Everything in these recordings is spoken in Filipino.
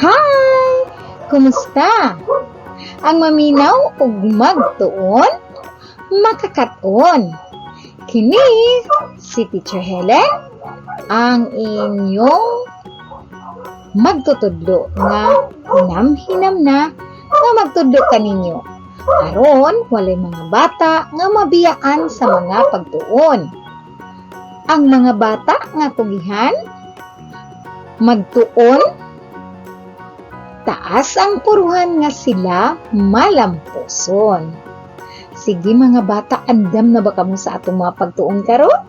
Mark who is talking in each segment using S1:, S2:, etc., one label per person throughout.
S1: Hi! Kumusta? Ang maminaw ug magtuon, makakaton. Kini si Teacher Helen, ang inyong magtutudlo nga hinam-hinam na nga magtudlo kaninyo. Aron walay mga bata nga mabiyaan sa mga pagtuon. Ang mga bata nga tugihan magtuon, taas ang puruhan nga sila malampuson. Sige mga bata, andam na ba kamo sa atong mga pagtuon karon?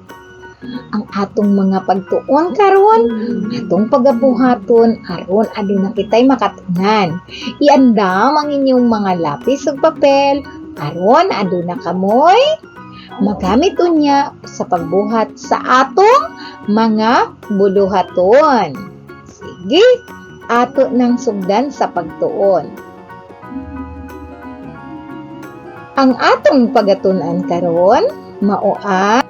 S1: Ang atong mga pagtuon karon, atong pagabuhaton aron aduna kitay makatunan. Iandam ang inyong mga lapis ug papel aron aduna kamoy magamit unya sa pagbuhat sa atong mga buluhaton. Sige, ato nang sugdan sa pagtuon. Ang atong pagatunan karon mao ang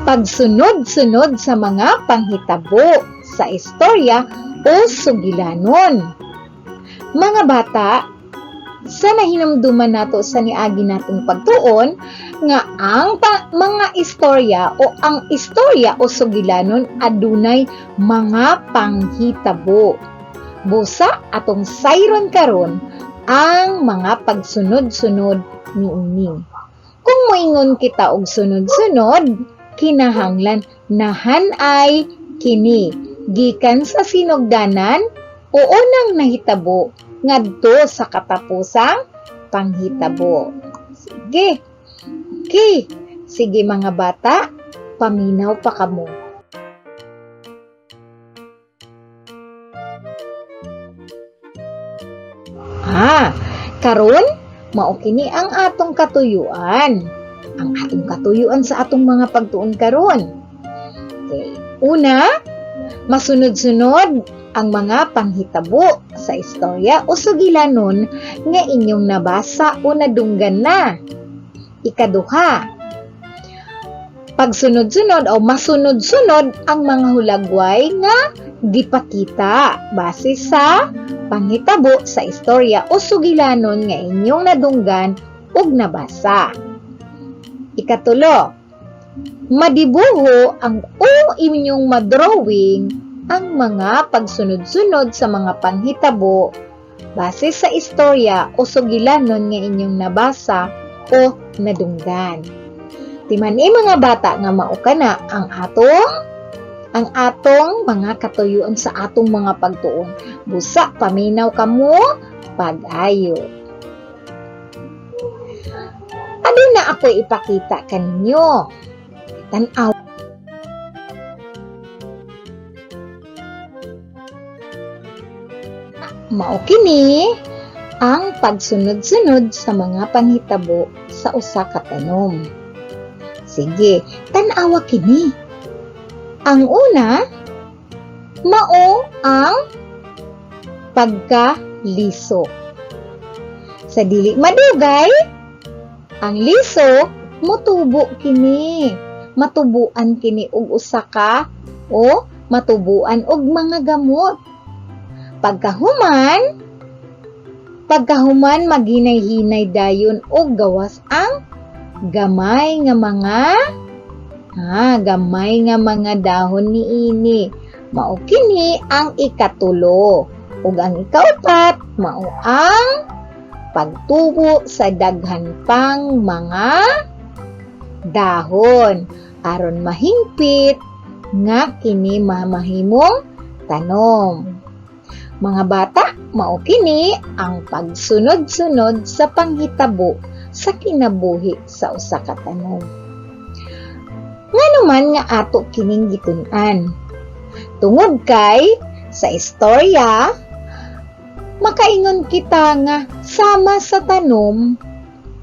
S1: pagsunod-sunod sa mga panghitabo sa istorya o sugilanon. Mga bata, sa nahinumduman nato sa niagi natong pagtuon nga ang mga istorya o sugilanon adunay mga panghitabo. Busa atong sayron karon ang mga pagsunod-sunod niini. Kung moingon kita og sunod-sunod, kinahanglan nahanay kini gikan sa sinugdanan o unang nahitabo ngadto sa katapusang panghitabo. Sige. Okay. Sige mga bata, paminaw pa kamo. Karon mao kini ang atong katuyuan. Ang atong katuyuan sa atong mga pagtuon karon. Okay. Una, masunod-sunod ang mga panghitabo sa istorya o sugilanon nga inyong nabasa o nadunggan na. Ikaduha, pagsunod-sunod o masunod-sunod ang mga hulagway nga gipakita base sa panghitabo sa istorya o sugilanon nga inyong nadunggan ug nabasa. Ikatulo, madibuho ang inyong madrawing ang mga pagsunod-sunod sa mga panghitabo base sa istorya o sugilanon nga inyong nabasa o nadunggan. Timani mga bata nga mao kana ang atong mga katuyuan sa atong mga pagtuon. Busa paminaw kamo pag-ayo. Aduna ako ipakita kaninyo. Tan-aw mao kini ang pagsunod-sunod sa mga panghitabo sa usa ka tanom. Sige, tan-awa kini. Ang una, mao ang pagkaliso. Sa dili madugay, ang liso motubo kini. Matubuan kini og usa ka o matubuan og mga gamot. Pagkahuman maginay-hinay dayon og gawas ang gamay nga mga dahon niini. Mao kini ang ikatulo. Ug ang ikaupat mao ang pagtubo sa daghan pang mga dahon aron mahingpit nga kini mamahimong tanom. Mga bata, mao kini ang pagsunod-sunod sa panghitabo sa kinabuhi sa usa ka tanom. Nganuman nga ato kining gitun-an. Tungod kay sa istorya, makaingon kita nga sama sa tanom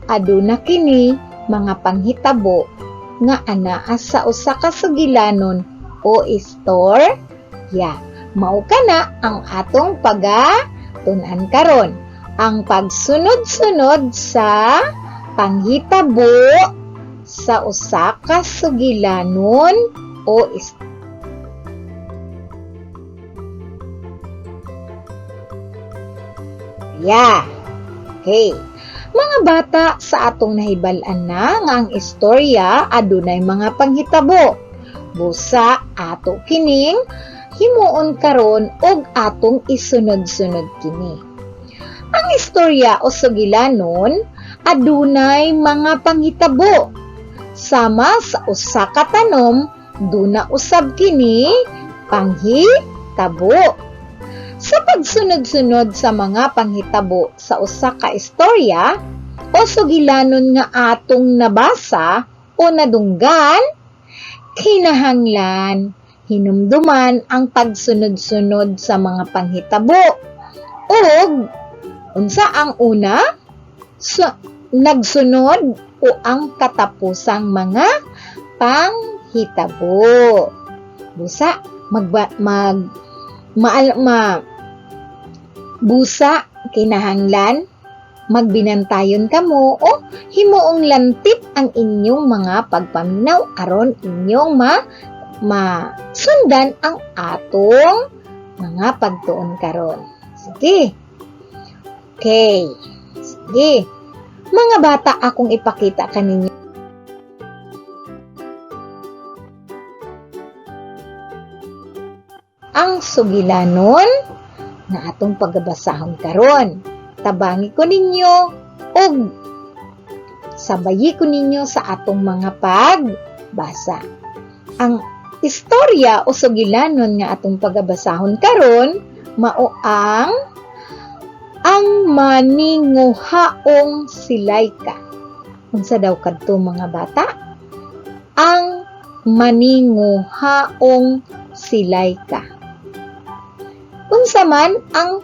S1: aduna kini mga panghitabo nga anaa sa usa ka sugilanon o istorya. Mao kana ang atong pagatunan karon, ang pagsunod-sunod sa panghitabo sa usa ka sugilanon o istorya. Okay. Mga bata, sa atong nahibal-an na nga ang istorya adunay mga panghitabo. Busa ato kining himuon karon og atong isunod-sunod kini. Ang istorya o sugilanon adunay mga panghitabo. Sama sa usa ka tanom, duna usab kini panghitabo. Sa pagsunod-sunod sa mga panghitabo sa usa ka istorya o sugilanon nga atong nabasa o nadunggan, kinahanglan hinumduman ang pagsunod-sunod sa mga panghitabo. Ug unsa ang una? Nagsunod o ang katapusang mga panghitabo. Busa busa kinahanglan magbinantayon kamo o himuong lantip ang inyong mga pagpaminaw aron inyong masundan ang atong mga pagtuon karon. Sige. Okay. Sige. Mga bata, akong ipakita kaninyo ang sugilanon na atong pagbasahon karon. Tabangi ko ninyo og sabayi ko ninyo sa atong mga pagbasa. Ang istorya o sugilanon nga atong pagbasahon karon mao ang maninguhaong si Laika. Unsa daw kadto mga bata? Ang maninguhaong si Laika. Unsa man ang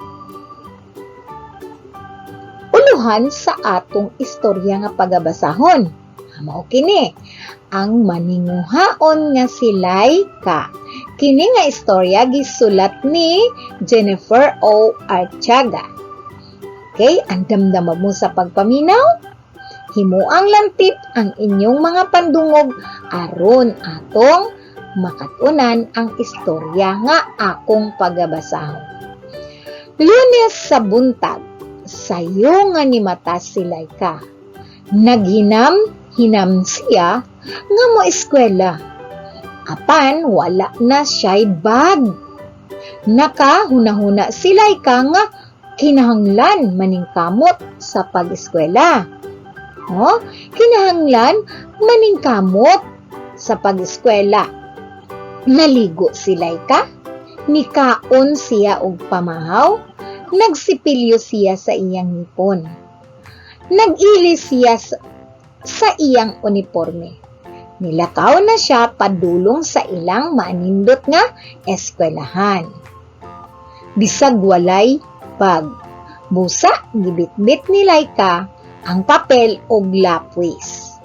S1: uluhan sa atong istorya nga pagabasahon? Mao kini, ang maninguhaon nga si Laika. Kini nga istorya gisulat ni Jennifer O. Arteaga. Okay, andam-dama mo sa pagpaminaw? Himuang lantip ang inyong mga pandungog aron atong makatunan ang istorya nga akong pagabasahon. Lunes sa buntag, sayo nga ni mata si Laika. Naghinam-hinam siya nga mo eskwela. Apan wala na siya'y bag. Nakahuna-huna si Laika nga kinahanglan maningkamot sa pag-eskwela. Kinahanglan maningkamot sa pag-eskwela. Naligo si Laika, nikaon siya og pamahaw, nagsipilyo siya sa iyang ngipon. Nag-ili siya sa iyang uniforme. Nilakaw na siya padulong sa ilang maanindot nga eskwelahan. Bisag walay bag. Busa gibitbit ni Laika ang papel og lapwis.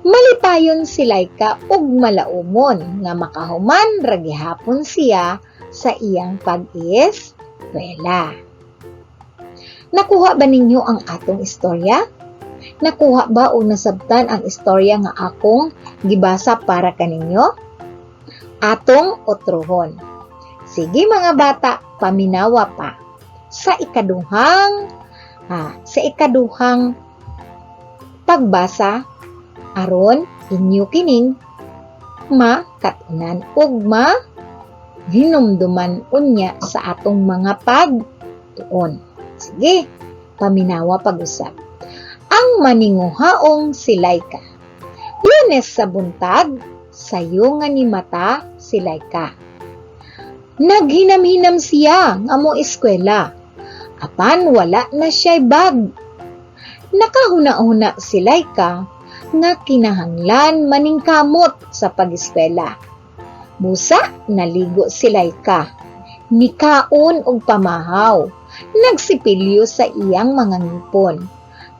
S1: Malipayon si Laika og malaumon nga makahuman ra gihapon siya sa iyang pag-eskwela. Nakuha ba ninyo ang atong istorya? Nakuha ba o nasabtan ang istorya nga akong gibasa para kaninyo? Atong otrohon. Sige mga bata, paminawa pa. Sa ikaduhang pagbasa aron inyo kining makatunan ug hinumduman unya sa atong mga pagtuon. Sige, paminawa pag-usap. Ang maninguhaong si Laika. Lunes sa buntag, sayo nga ni mata si Laika. Naghinam-hinam siya nga mo eskwela. Apan wala na siya'y bag. Nakahuna-huna si Laika nga kinahanglan maningkamot sa pag-eskwela. Busa naligo si Laika. Nikaon og pamahaw. Nagsipilyo sa iyang mga ngipon.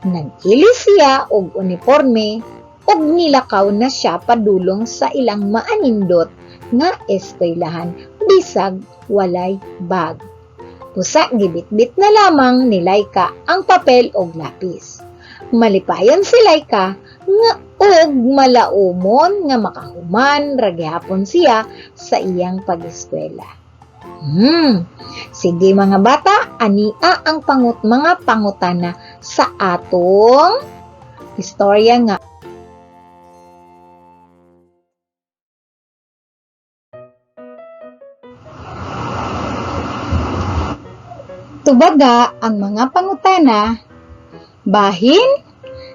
S1: Nag-ili siya og uniforme ug nilakaw na siya padulong sa ilang maanindot nga eskwelahan bisag walay bag. Busa gibitbit na lamang ni Laika ang papel og lapis. Malipayon si Laika nga og malaumon nga makahuman ra gyapon siya sa iyang pag-eskwela. Sige mga bata, ania ang mga pangutana sa atong istorya nga. Tubaga ang mga pangutana bahin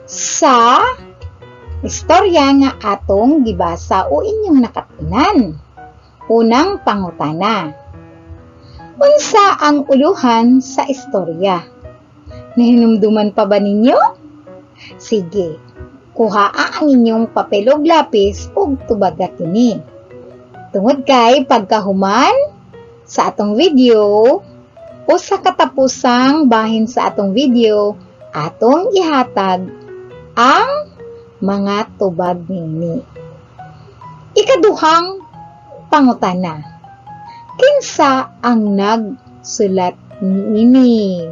S1: sa istorya nga atong gibasa o inyong nakatunan. Unang pangutana. Unsa ang uluhan sa istorya? Nahinumduman pa ba ninyo? Sige, kuhaa ang inyong papel ug lapis ug tubaga kini. Tungod kay pagkahuman sa atong video o sa katapusang bahin sa atong video, atong ihatag ang mga tubag nini. Ikaduhang pangutana. Kinsa ang nagsulat niini?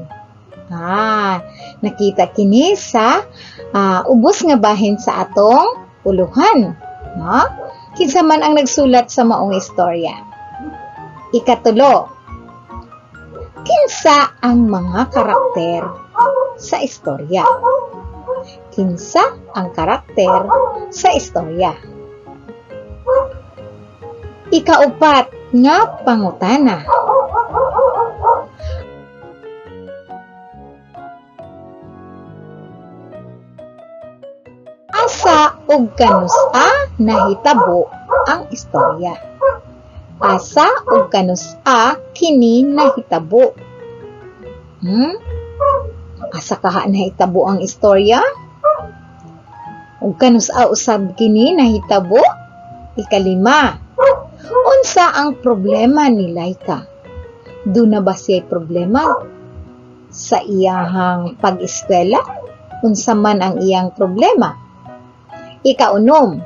S1: Nakita kini sa ubos nga bahin sa atong uluhan. No? Kinsa man ang nagsulat sa maong istorya? Ikatulo. Kinsa ang mga karakter sa istorya? Kinsa ang karakter sa istorya? Ikaupat nga pangutana. Asa ug kanusa nahitabo ang istorya? Asa ug kanusa kini nahitabo? Asa kaha nahitabo ang istorya? Ug kanusa usab kini nahitabo? Ikalima. Unsa ang problema ni Laika? Duna ba siya problema sa iyahang pag-eskwela? Unsa man ang iyang problema? Ikaunom.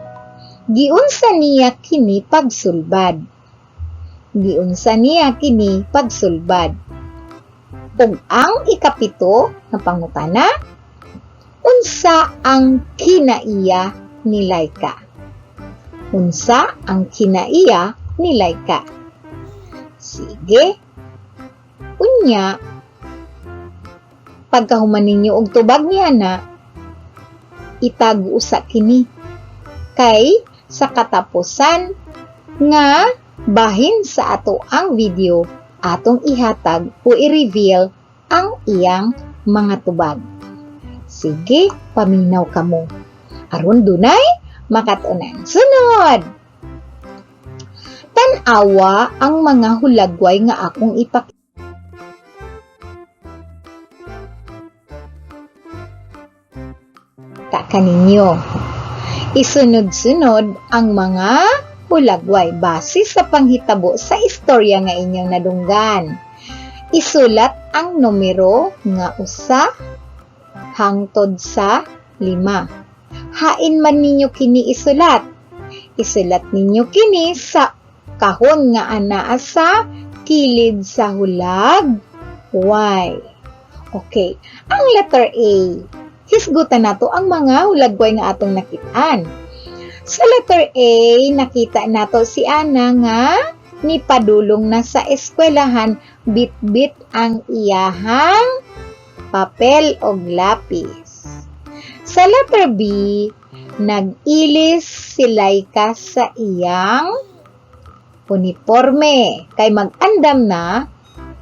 S1: Giunsa niya kini pagsulbad? Giunsa niya kini pagsulbad? Ug ang ikapito na pangutana, unsa ang kinaiya ni Laika? Unsa ang kinaiya ni Laika? Sige. Unya, pagkahuman ninyo og tubag niya na, itago usa kini. Kay sa katapusan nga bahin sa ato ang video, atong ihatag o i-reveal ang iyang mga tubag. Sige, paminaw kamo. Aron dunay makatunan. Sunod! Tan-awa ang mga hulagway nga akong ipakita kaninyo. Isunod-sunod ang mga hulagway base sa panghitabo sa istorya nga inyong nadunggan. Isulat ang numero nga usa hangtod sa 5. Hain man ninyo kini isulat. Isulat ninyo kini sa kahon nga anaa sa kilid sa hulag Y. Okay, ang letter A. Hisgutan nato ang mga hulagway nga atong nakitaan. Sa letter A, nakita nato si Ana nga nipadulong na sa eskwelahan, bit-bit ang iyahang papel o lapis. Sa letter B, nag-ilis si Laika sa iyang uniforme kay mag-andam na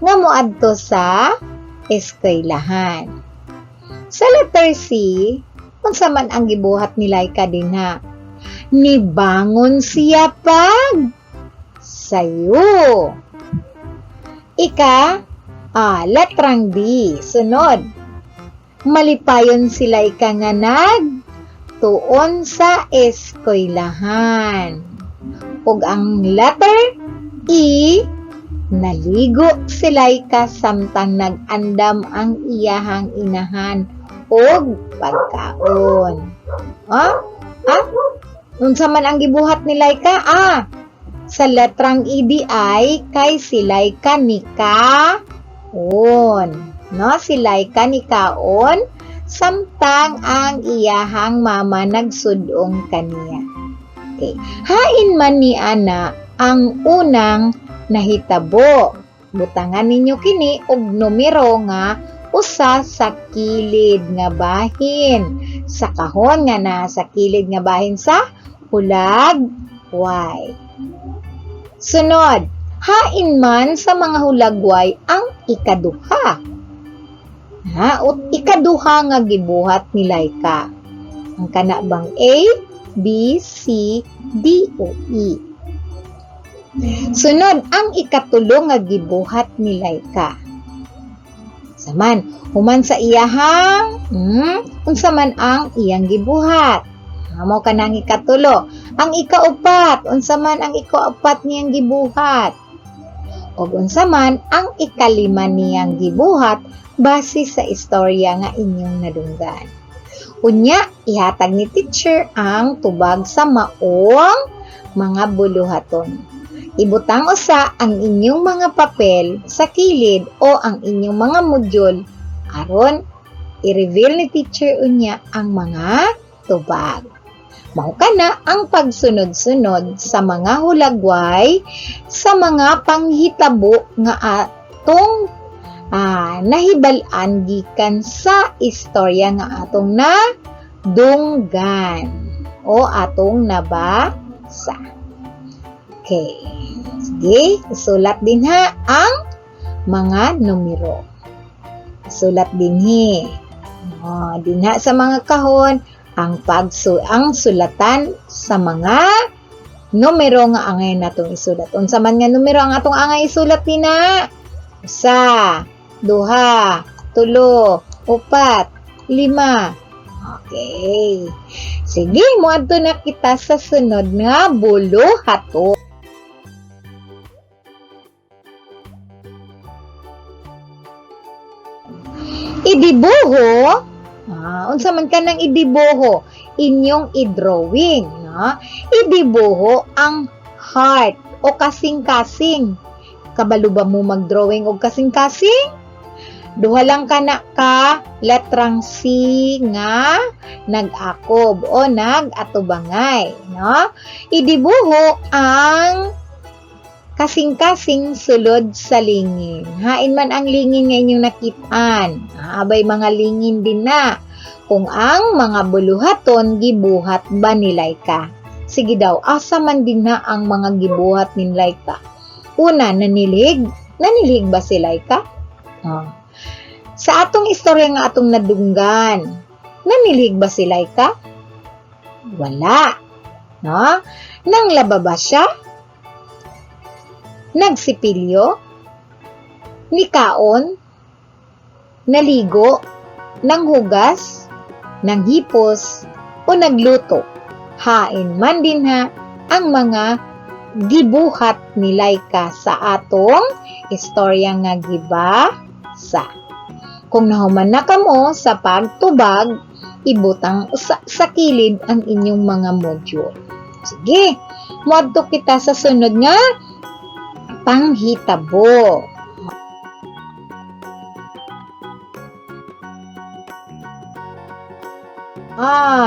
S1: nga moadto sa eskwelahan. Sa letter C, unsa man ang gibuhat ni Laika dinha? Nibangon siya pag sayo. Letrang D. Sunod. Malipayon si Laika nga tuon sa eskwelahan. Ug ang letter E, naligo si Laika samtang nag-andam ang iyahang inahan og pagkaon. Unsa man ang gibuhat ni Laika? Sa letrang E di ay kay si Laika ni kaon. No, si Laika ni kaon samtang ang iyahang mama nagsudong kaniya. Okay. Hain man ni ana ang unang nahitabo. Butangan ninyo kini og numero nga usa sa kilid nga bahin. Sa kahon nga na sa kilid nga bahin sa hulag Y. Sunod, hain man sa mga hulagway ang ikaduha. Ikaduha nga gibuhat ni Laika. Ang kana bang A, B, C, D, o E. Sunod, ang ikatulo nga gibuhat ni Laika. Saman, human sa iyahang, unsa man ang iyang gibuhat. Mao ka nang ikatulo. Ang ikaupat, unsa man ang ikaupat niyang gibuhat. O unsa man ang ikalima niyang gibuhat base sa istorya nga inyong nadunggan. Unya, ihatag ni teacher ang tubag sa maong mga buluhaton. Ibutang usa ang inyong mga papel sa kilid o ang inyong mga module aron i-reveal ni teacher unya ang mga tubag. Mao kana ang pagsunod-sunod sa mga hulagway sa mga panghitabo nga atong nahibal-an gikan sa istorya nga atong nadunggan o atong nabasa. Okay. Sige, isulat din ha ang mga numero. Isulat din din ha sa mga kahon ang sulatan sa mga numero nga angay natong isulat. Unsa man nga numero ang atong angay isulat din na? 1, 2, 3, 4, 5. Okay. Sige, moadto na kita sa sunod nga buluhaton. Idibuho, unsa man ka nang idibuho, inyong i-drawing, no? Idibuho ang heart o kasing-kasing. Kabalo ba mo mag-drawing o kasing-kasing? Duha lang ka na ka letrang C nga nag-akob o nag-atubangay, no? Idibuho ang kasing-kasing sulod sa lingin. Hain man ang lingin nga inyong nakitaan. Abay mga lingin din na. Kung ang mga buluhaton gibuhat ba ni Laika. Sige daw, asa man din na ang mga gibuhat ni Laika. Una, nanilig. Nanilig ba si Laika? Sa atong istorya nga atong nadunggan, nanilig ba si Laika? Wala. No? Nang laba ba siya? Nagsipilyo, nikaon, naligo, nanghugas, nanghipos, o nagluto. Hain man din ha ang mga gibuhat ni Laika sa atong istorya nga gibasa. Kung nahuman na kamo sa pagtubag, ibutang sa kilid ang inyong mga module. Sige, moadto kita sa sunod nga panghitabo.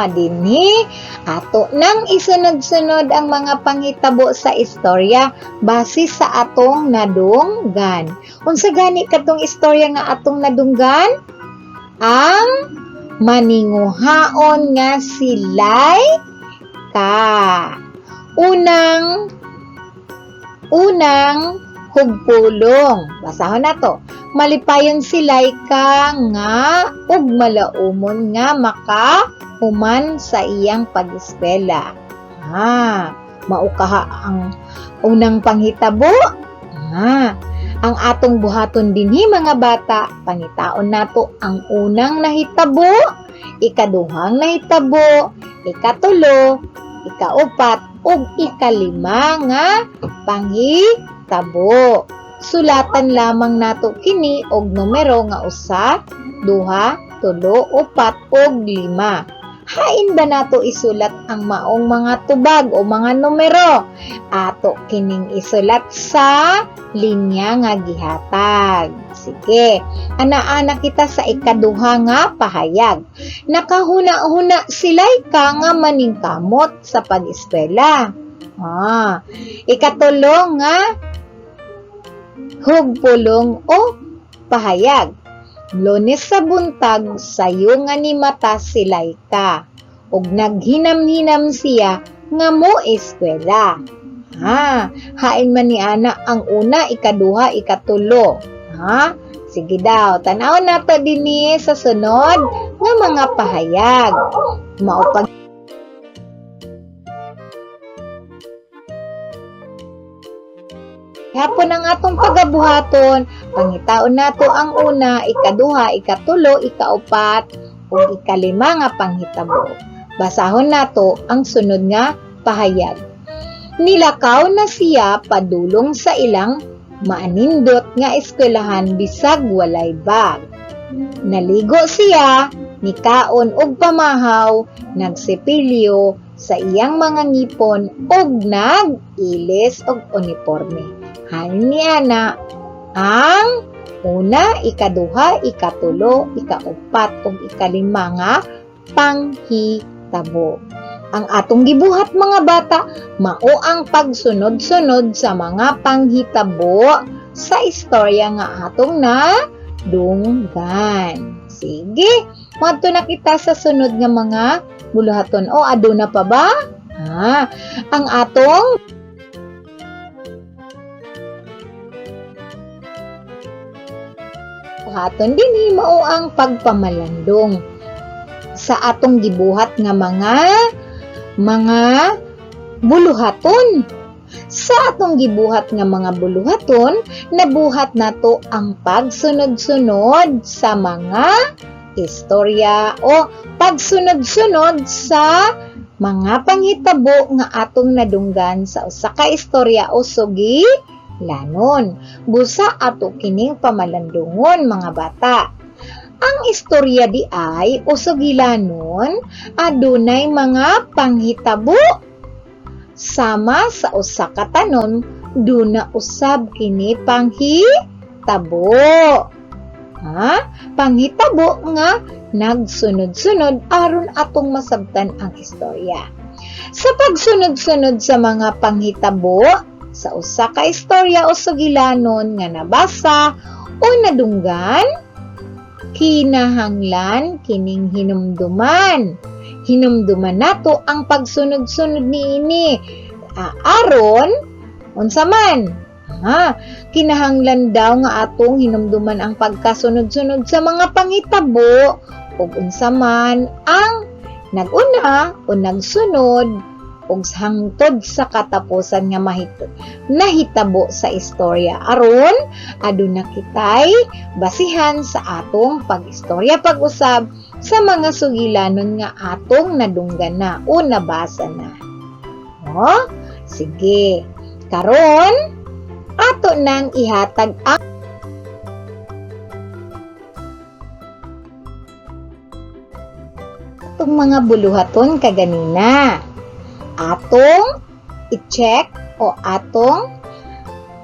S1: Dinhi ato nang isunod-sunod ang mga panghitabo sa istorya base sa atong nadunggan. Unsa gani katong istorya nga atong nadunggan? Ang maninguhaon nga si Laika. Unang hugpulong. Basahon na to. Malipayon si Laika nga ug malaumon nga makahuman sa iyang pag-eskwela. Maukaha ang unang panghitabo. Ang atong buhaton dinhi mga bata, pangitaon nato ang unang nahitabo, ikaduhang nahitabo, ikatulo, ikaupat, ug ikalima nga panghitabo. Sulatan lamang nato kini og numero nga 1, 2, 3, 4 ug 5. Hain ba nato isulat ang maong mga tubag o mga numero? Ato kining isulat sa linya nga gihatag. Sige, ana-ana kita sa ikaduha nga pahayag. Nakahuna-huna sila'y ka nga maningkamot sa pag-eskwela. Ikatulo nga hugpulong o pahayag. Lunes sa buntag, sayo nga ni mata sila'y ka. Og naghinam-hinam siya nga mo eskwela. Hain man ni ana ang una, ikaduha, ikatulo. Sige daw, tanaw nato dinhi sa sunod nga mga pahayag. Maupag hapon ang atong pagabuhaton, pangitaon nato ang una, ikaduha, ikatulo, ikaupat, ug ikalima nga panghitabo. Basahon nato ang sunod nga pahayag. Nilakaw na siya padulong sa ilang maanindot nga eskwelahan bisag walay bag. Naligo siya, nikaon og pamahaw, nagsipilyo sa iyang mga ngipon og nag-ilis og uniforme. Hain ni ana ang una, ikaduha, ikatulo, ikaupat ug ikalima nga panghitabo. Ang atong gibuhat mga bata, mao ang pagsunod-sunod sa mga panghitabo sa istorya nga atong nadunggan. Sige, madto na kita sa sunod nga mga buluhaton. Aduna pa ba? Ang atong buhaton dinhi mao ang pagpamalandong sa atong gibuhat nga mga buluhaton. Sa atong gibuhat nga mga buluhaton, nabuhat nato ang pagsunod-sunod sa mga istorya o pagsunod-sunod sa mga panghitabo nga atong nadunggan sa usa ka istorya o sugilanon. Busa ato kining pamalandungon mga bata. Ang istorya di ay o sugilanon adunay mga panghitabo. Sama sa usa ka tanom, duna usab kini panghitabo. Panghitabo nga nagsunod-sunod aron atong masabtan ang istorya. Sa pagsunod-sunod sa mga panghitabo sa usa ka istorya o sugilanon nga nabasa o nadunggan, kinahanglan kining hinumduman. Hinumduman nato ang pagsunod-sunod niini. Aron unsa man? Kinahanglan daw nga atong hinumduman ang pagkasunod-sunod sa mga panghitabo ug unsa man ang naguna o nagsunod ug hangtod sa katapusan nga nahitabo sa istorya. Aron aduna kitay basihan sa atong pag-istorya pag-usab sa mga sugilanon nga atong nadunggan na o nabasa na. Sige. Karon ato nang ihatag ang atong mga buluhaton kaganina. Atong i-check o atong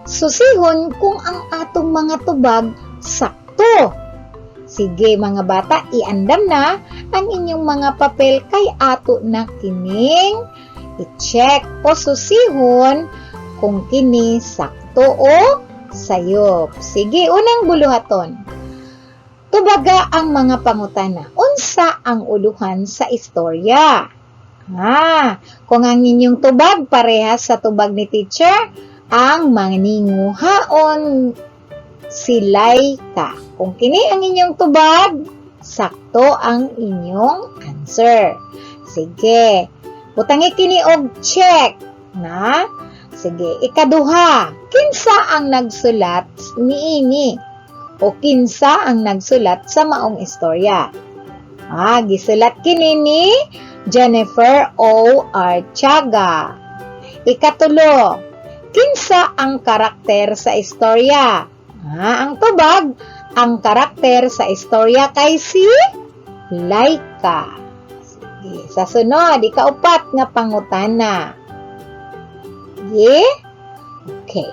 S1: susihon kung ang atong mga tubag sakto. Sige mga bata, iandam na ang inyong mga papel kay ato na kining i-check o susihon kung kini sakto o sayop. Sige, unang buluhaton. Tubaga ang mga pangutana. Unsa ang uluhan sa istorya? Kung ang inyong tubag parehas sa tubag ni teacher, ang maninguhaon sila'y ka. Kung kini ang inyong tubag, sakto ang inyong answer. Sige, butangi kini og check na. Sige, ikaduha, kinsa ang nagsulat niini? O kinsa ang nagsulat sa maong istorya? Gisulat kini ni Jennifer O. Archaga. Ikatulo, kinsa ang karakter sa istorya? Ang tubag, ang karakter sa istorya kay si Laika. Sige, sa sunod, ikaupat nga pangutana. Okay.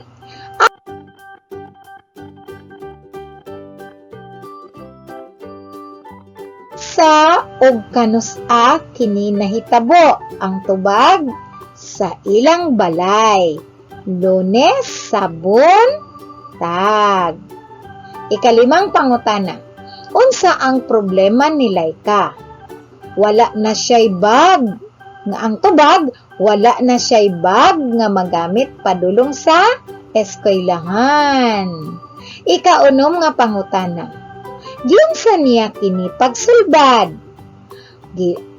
S1: Unsa og kanus-a kini nahitabo ang tubag sa ilang balay. Lunes, sabon, tag. Ikalimang pangutana. Unsa ang problema ni Laika? Wala na siya'y bag. Nga ang tubag, wala na siya'y bag nga magamit padulong sa eskwelahan. Ikaunom nga pangutana. Giunsa niya kini pagsulbad?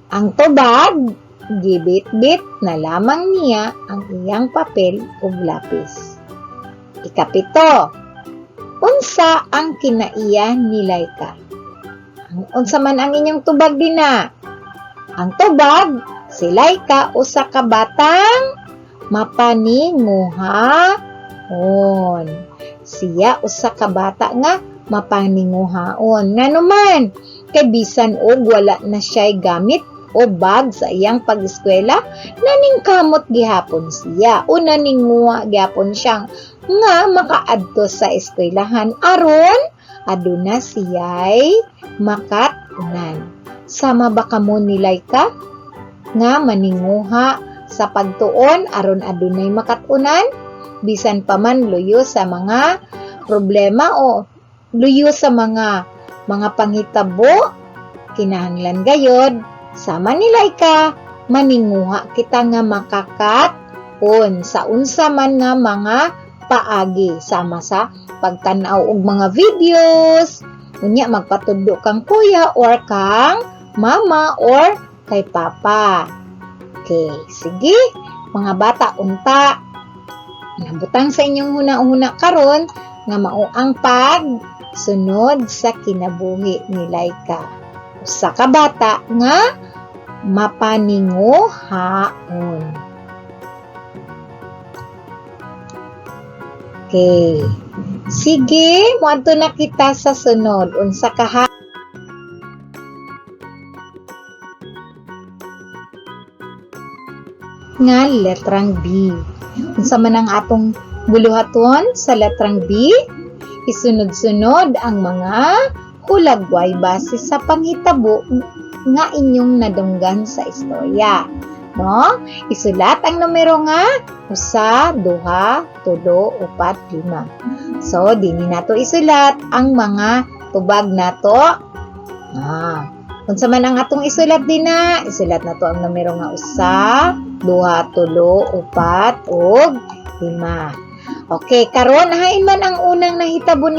S1: Ang tubag, gibit-bit na lamang niya ang iyang papel ug lapis. Ikapito. Unsa ang kinaiya ni Laika? Unsa man ang inyong tubag dina? Ang tubag, si Laika usa ka batang mapaninguhaon. Siya usa ka bata nga mapaninguhaon. Nganuman, kay bisan og wala na siya'y gamit o bag sa iyang pag-eskwela, naningkamot gihapon siya o naninguha gihapon siyang nga makaadto sa eskwelahan aron aduna siya'y makatunan. Sama ba kamo ni Laika nga maninguha sa pagtuon aron adunay makatunan? Bisan pa man luyo sa mga problema o luyo sa mga panghitabo, kinahanglan gayod sama ni Laika maninguha kita nga makakaton sa unsa man nga mga paagi sama sa pagtanaw og mga videos, unya magpatudlo kang kuya or kang mama or kay papa. Okay, sige mga bata, unta nabutang sa inyong huna-huna karon nga mao ang pagsunod sa kinabuhi ni Laika. Usa ka bata nga mapaninguhaon. Okay. Sige, moadto na kita sa sunod. Unsa ka ha? Nga letrang B. Unsa man ang atong buluhaton sa letrang B? Isunod-sunod ang mga hulagway base sa panghitabo nga inyong nadunggan sa istorya. No? Isulat ang numero nga 1, 2, 3, 4, 5. So, dini nato isulat ang mga tubag nato. Unsa man ang atong isulat dina, isulat nato ang numero nga 1, 2, 3, 4 ug 5. Okay, karon hain man ang unang nahitabo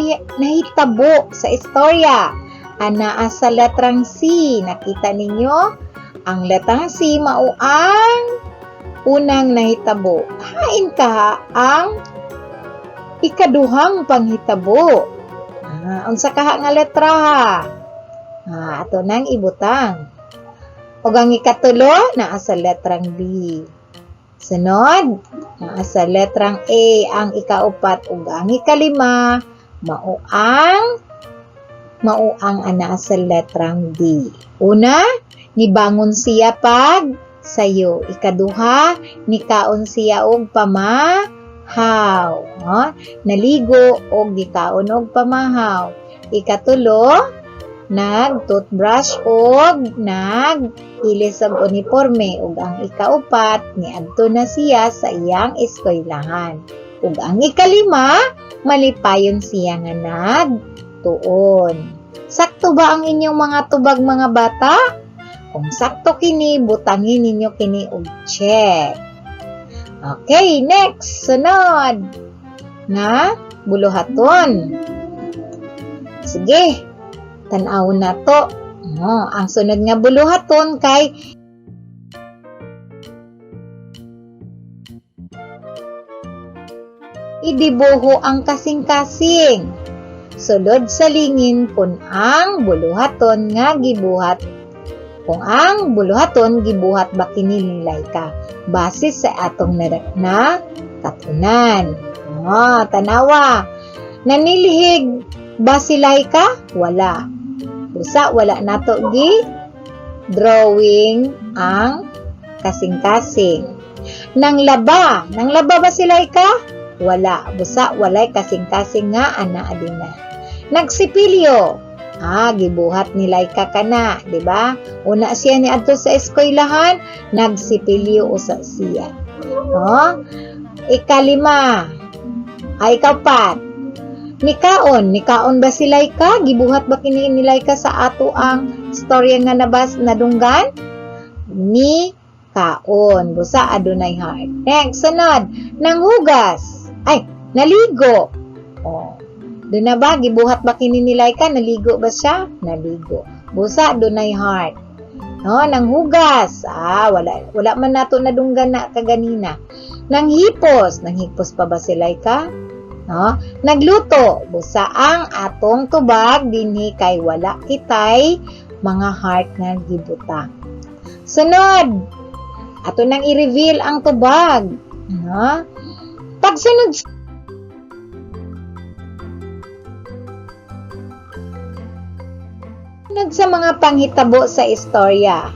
S1: sa istorya. Anaa sa letrang C. Nakita ninyo? Ang letrang C mao ang unang nahitabo. Hain ka ang ikaduhang panghitabo. Unsa kaha nga letra ha? Ato nang ibutang. Ug ang ikatulo naa sa letrang B. Sunod, naa sa letrang A ang ikaupat ug ang ikalima mao ang ana sa letrang D. Una, nibangon siya pag sayo. Ikaduha, nikaon siya og pamahaw. Naligo og gikaon og pamahaw. Ikatulo, nag-toothbrush og nag-ilis og uniforme. Ug ang ikaupat, niadto na siya sa iyang eskwelahan. Ug ang ikalima, malipayon siya nga nagtuon. Sakto ba ang inyong mga tubag mga bata? Kung sakto kini, butangin ninyo kini og check. Okay, next. Sunod na buluhaton. Sige, tanaw na to. Ang sunod nga buluhaton kay idibuho ang kasing-kasing. Sulod sa lingin kung ang buluhaton gibuhat ba kini ni Laika base sa atong na katunan. Tanawa. Nanilihig ba si Laika? Wala. Busa wala nato drawing ang kasing-kasing. Nanglaba ba si Laika? Wala. Busa walay kasing-kasing nga ana adina. Nagsipilyo. Gibuhat ni Laika kana, di ba? Una siya ni adto sa eskwelahan, nagsipilyo usa siya. No? Ikalima, ikapat, nikaon ba si Laika? Gibuhat ba kini ni Laika sa ato ang storya nga nadunggan? Ni kaon, busa adunay heart. Next, sunod, nanghugas. Naligo. Doon na ba? Gibuhat ba kini ni Laika? Naligo ba siya? Naligo. Busa, dunay heart. No, nanghugas. Wala man nato nadunggan na kaganina. Nanghipos. Nanghipos pa ba si Laika? No? Nagluto. Busa ang atong tubag dinhi kay wala kitay mga heart nga gibutang. Sunod. Ato nang i-reveal ang tubag. No? Pagsunod sa mga panghitabo sa istorya.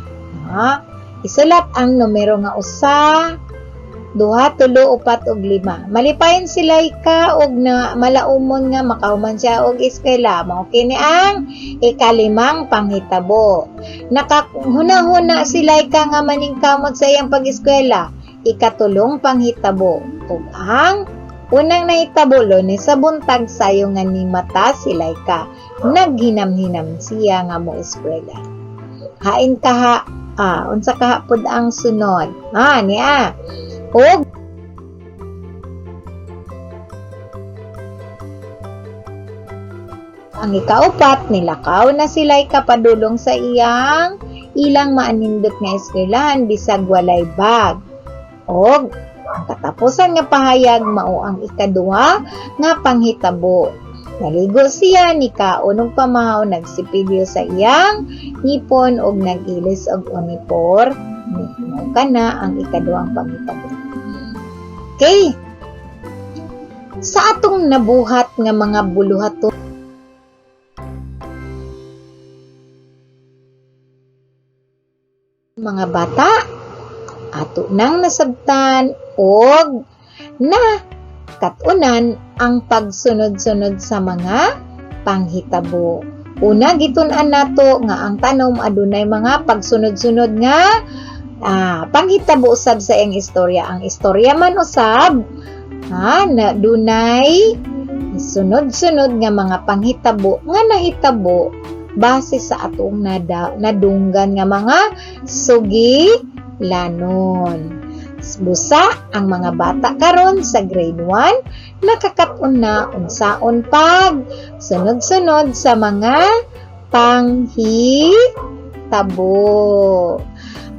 S1: Isulat ang numero nga 1, 2, 3, 4 ug 5. Malipayon si Laika og na malaumon nga makahuman siya og eskwela. Mao kini ang ikalimang panghitabo. Nakahuna-huna si Laika nga maningkamot sa iyang pag-eskwela. Ikatulong panghitabo. Ug ang unang nahitabo ni sa buntag sayo nga ni mata si Laika. Naghinam-hinam siya nga mo eskwela. Hain kaha, unsa kahapod ang sunod? Niya. Og ang ikaupat, nilakaw na si Laika padulong sa ilang maanindot nga eskwelahan bisag walay bag. Og ang katapusan nga pahayag mao ang ikaduha nga panghitabo. Naligo siya ni kaon og pamahaw, nagsipilyo sa iyang ngipon og nagilis og unifor. Mao kana ang ikaduhang panghitabo. Okay. Sa atong nabuhat nga mga buluhaton mga bata, ato nang nasabtan og katunan ang pagsunod-sunod sa mga panghitabo. Una, gitun-an nato nga ang tanom adunay mga pagsunod-sunod nga panghitabo usab sa iyang istorya. Ang istorya man usab na dunay sunod-sunod nga mga panghitabo nga nahitabo base sa atong nadunggan nga mga sugilanon. Busa ang mga bata karon sa grade 1 nakakatun na unsaon pag sunod-sunod sa mga panghitabo.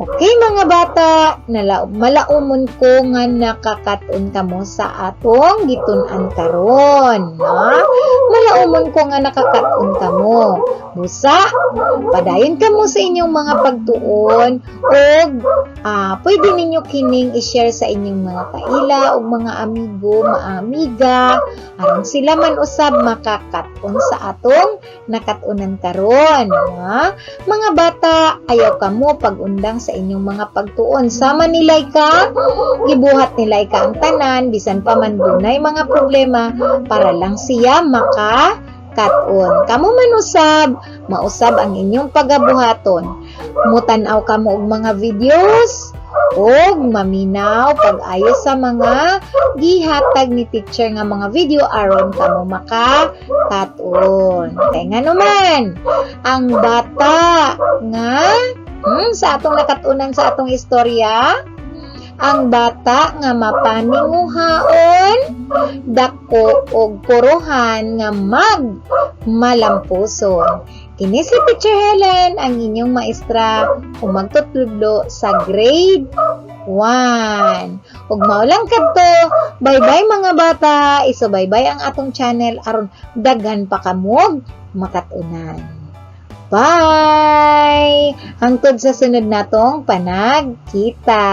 S1: Okay mga bata, malaumon ko nga nakakatun kamo sa atong gitun-an karon, no? Malaumon ko nga nakakatun kamo. Busa, padayon kamo sa inyong mga pagtuon og pwede ninyo kining i-share sa inyong mga kaila og mga amigo, maamiga aron sila man usab makakatun sa atong nakatunan karon, no? Mga bata, ayaw kamo pag-undang sa inyong mga pagtuon. Sama ni Laika, gibuhat ni Laika ang tanan, bisan pa man dunay mga problema para lang siya makakaton. Kamo man usab, mausab ang inyong pagabuhaton. Mutan-aw kamo og mga videos og maminaw pag-ayo sa mga gihatag ni teacher nga mga video aron kamo makakaton. Kay nga naman, ang bata nga sa atong nakatunan sa atong istorya, ang bata nga mapaninguhaon, dako og puruhan nga malampuson. Kini si Teacher Helen, ang inyong maestra o magtutudlo sa grade 1. Ug mao lang kadto, bye-bye mga bata, isubaybay ang atong channel aron daghan pa kamo makatunan. Bye! Hangtod sa sunod natong panagkita.